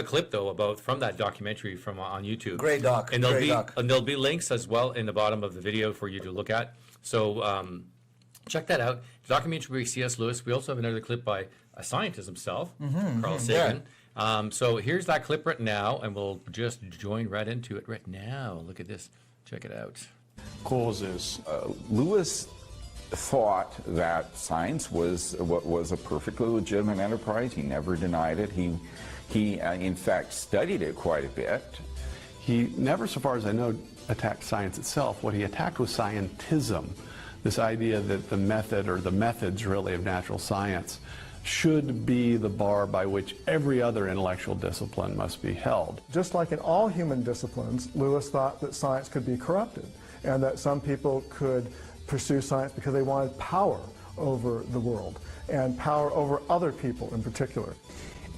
A clip though about from that documentary from on YouTube. Great doc. And there'll Great be doc. and there'll be links as well in the bottom of the video for you to look at. So check that out. Documentary by C.S. Lewis. We also have another clip by a scientist himself, Carl Sagan. So here's that clip right now, and we'll just join right into it right now. Look at this. Check it out. Causes. Lewis thought that science was a perfectly legitimate enterprise. He never denied it. He in fact studied it quite a bit. He never, so far as I know, attacked science itself. What he attacked was scientism, this idea that the method, or the methods really, of natural science should be the bar by which every other intellectual discipline must be held. Just like in all human disciplines, Lewis thought that science could be corrupted, and that some people could pursue science because they wanted power over the world, and power over other people in particular.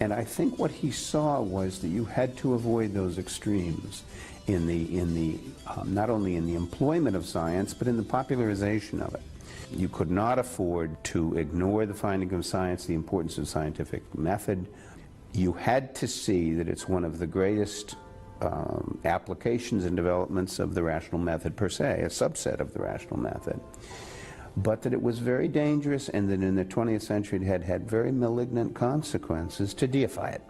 And I think what he saw was that you had to avoid those extremes in the not only in the employment of science, but in the popularization of it. You could not afford to ignore the finding of science, the importance of scientific method. You had to see that it's one of the greatest applications and developments of the rational method per se, a subset of the rational method. But that it was very dangerous, and that in the 20th century it had had very malignant consequences to deify it.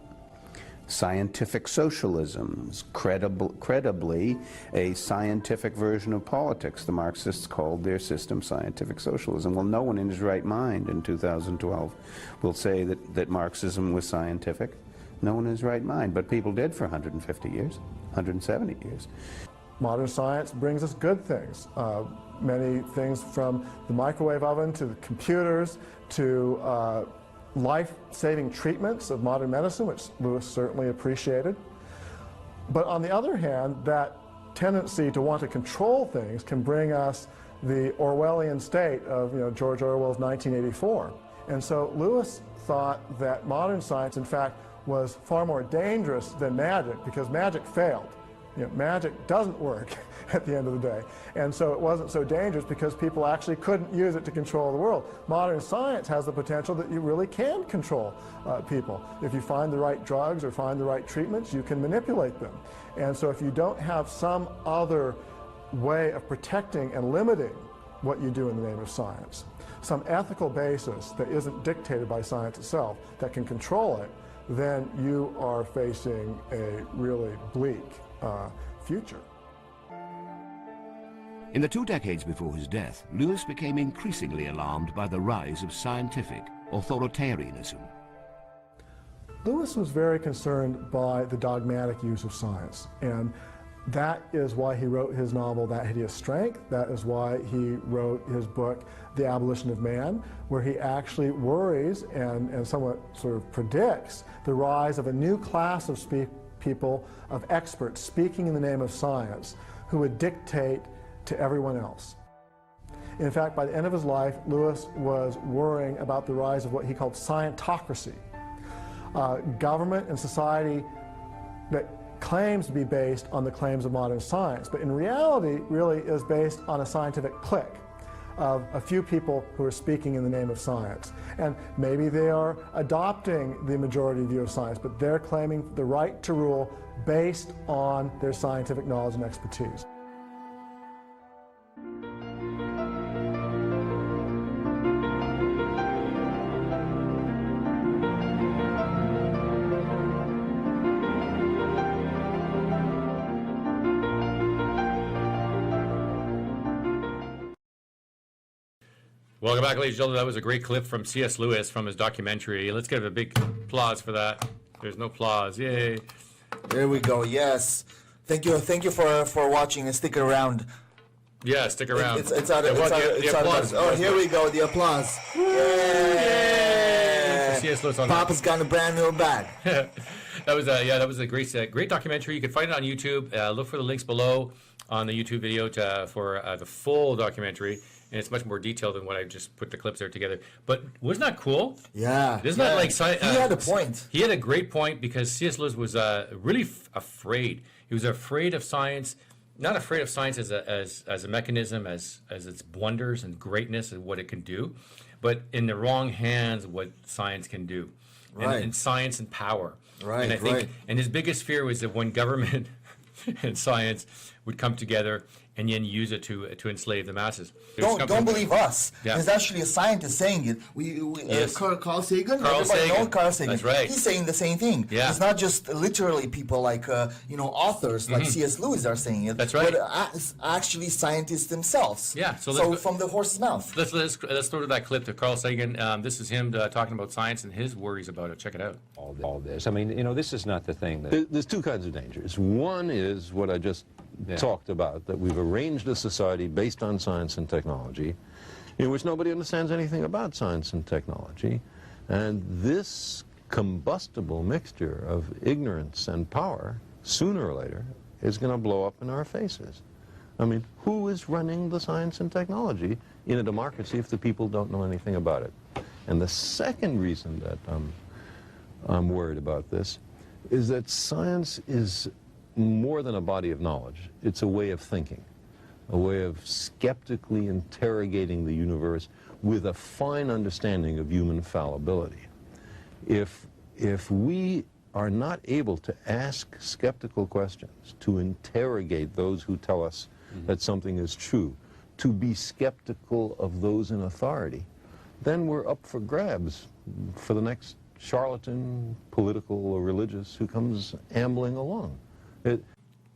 Scientific socialism is credibly a scientific version of politics. The Marxists called their system scientific socialism. Well, no one in his right mind in 2012 will say that Marxism was scientific. No one in his right mind, but people did for 150 years, 170 years. Modern science brings us good things. Many things, from the microwave oven to the computers to life-saving treatments of modern medicine, which Lewis certainly appreciated. But on the other hand, that tendency to want to control things can bring us the Orwellian state of George Orwell's 1984. And so Lewis thought that modern science, in fact, was far more dangerous than magic, because magic failed. Magic doesn't work at the end of the day. And so it wasn't so dangerous because people actually couldn't use it to control the world. Modern science has the potential that you really can control people. If you find the right drugs or find the right treatments, you can manipulate them. And so if you don't have some other way of protecting and limiting what you do in the name of science, some ethical basis that isn't dictated by science itself that can control it, then you are facing a really bleak future. In the 2 decades before his death, Lewis became increasingly alarmed by the rise of scientific authoritarianism. Lewis was very concerned by the dogmatic use of science, and that is why he wrote his novel That Hideous Strength. That is why he wrote his book The Abolition of Man, where he actually worries and somewhat sort of predicts the rise of a new class of people, of experts speaking in the name of science, who would dictate to everyone else. In fact, by the end of his life, Lewis was worrying about the rise of what he called scientocracy, government and society that claims to be based on the claims of modern science, but in reality really is based on a scientific clique of a few people who are speaking in the name of science. And maybe they are adopting the majority view of science, but they're claiming the right to rule based on their scientific knowledge and expertise. Welcome back, ladies and gentlemen. That was a great clip from C.S. Lewis from his documentary. Let's give a big applause for that. There's no applause. Yay. There we go. Yes. Thank you for watching and stick around. Yeah, stick around. It's out of applause. Oh, here we go. The applause. Yay! C.S. Lewis on Papa's got a brand new bag. That was a great documentary. You can find it on YouTube. Look for the links below on the YouTube video for the full documentary. And it's much more detailed than what I just put the clips there together. But wasn't that cool? Yeah. Isn't that like he had a point. He had a great point, because C.S. Lewis was really afraid. He was afraid of science, not afraid of science as a mechanism, as its wonders and greatness and what it can do, but in the wrong hands what science can do. Right. and science and power. Right, And I think, right. and his biggest fear was that when government and science would come together and then use it to enslave the masses. Don't believe us. Yeah. There's actually a scientist saying it. Yes. Carl Sagan. Carl Everybody Sagan. knows Carl Sagan. That's right. He's saying the same thing. Yeah. It's not just literally people like authors like C.S. Lewis are saying it. That's right. But it's actually scientists themselves. Yeah, so So, let's go- from the horse's mouth. Let's throw to that clip to Carl Sagan. This is him talking about science and his worries about it. Check it out. All this. I mean, this is not the thing that... There's two kinds of dangers. One is what I just talked about, that we've arranged a society based on science and technology in which nobody understands anything about science and technology. And this combustible mixture of ignorance and power, sooner or later, is going to blow up in our faces. I mean, who is running the science and technology in a democracy if the people don't know anything about it? And the second reason that I'm worried about this is that science is more than a body of knowledge. It's a way of thinking, a way of skeptically interrogating the universe with a fine understanding of human fallibility. If we are not able to ask skeptical questions, to interrogate those who tell us that something is true, to be skeptical of those in authority, then we're up for grabs for the next charlatan, political or religious, who comes ambling along.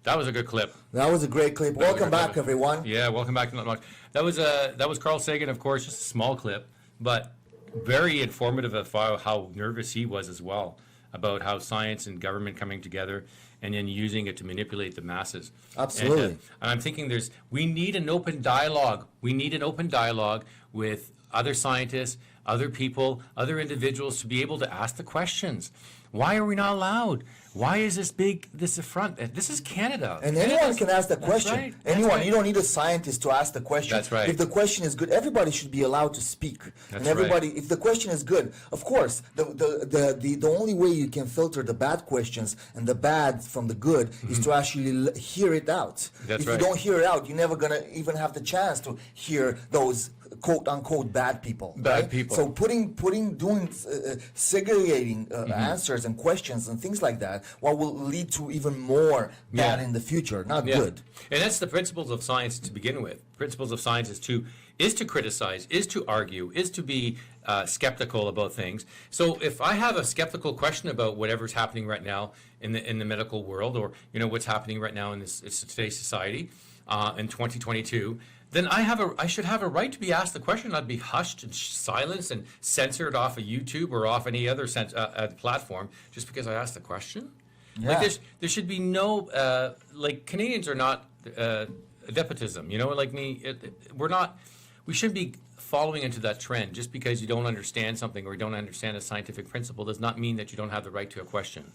That was a good clip. That was a great clip. Welcome back, everyone. Yeah, welcome back to KNOBnoxious. That was Carl Sagan, of course, just a small clip, but very informative of how nervous he was as well about how science and government coming together and then using it to manipulate the masses. Absolutely. And I'm thinking we need an open dialogue. We need an open dialogue with other scientists, other people, other individuals to be able to ask the questions. Why are we not allowed? Why is this affront? This is Canada. And anyone can ask the That's question. right. That's Anyone. right. You don't need a scientist to ask the question. That's right. If the question is good, everybody should be allowed to speak. That's and everybody, if the question is good, of course, the only way you can filter the bad questions and the bad from the good is to actually hear it out. That's if right. you don't hear it out, you're never gonna even have the chance to hear those quote unquote bad people. Bad people. So segregating answers and questions and things like that, what will lead to even more bad in the future, not good. And that's the principles of science to begin with. Principles of science is to criticize, is to argue, is to be skeptical about things. So if I have a skeptical question about whatever's happening right now in the medical world, or what's happening right now in today's society in 2022, then I should have a right to be asked the question, not be hushed and silenced and censored off of YouTube or off any other platform just because I asked the question. Yeah. Like there should be no Canadians are not nepotism. We're not. We shouldn't be following into that trend. Just because you don't understand something or you don't understand a scientific principle does not mean that you don't have the right to a question.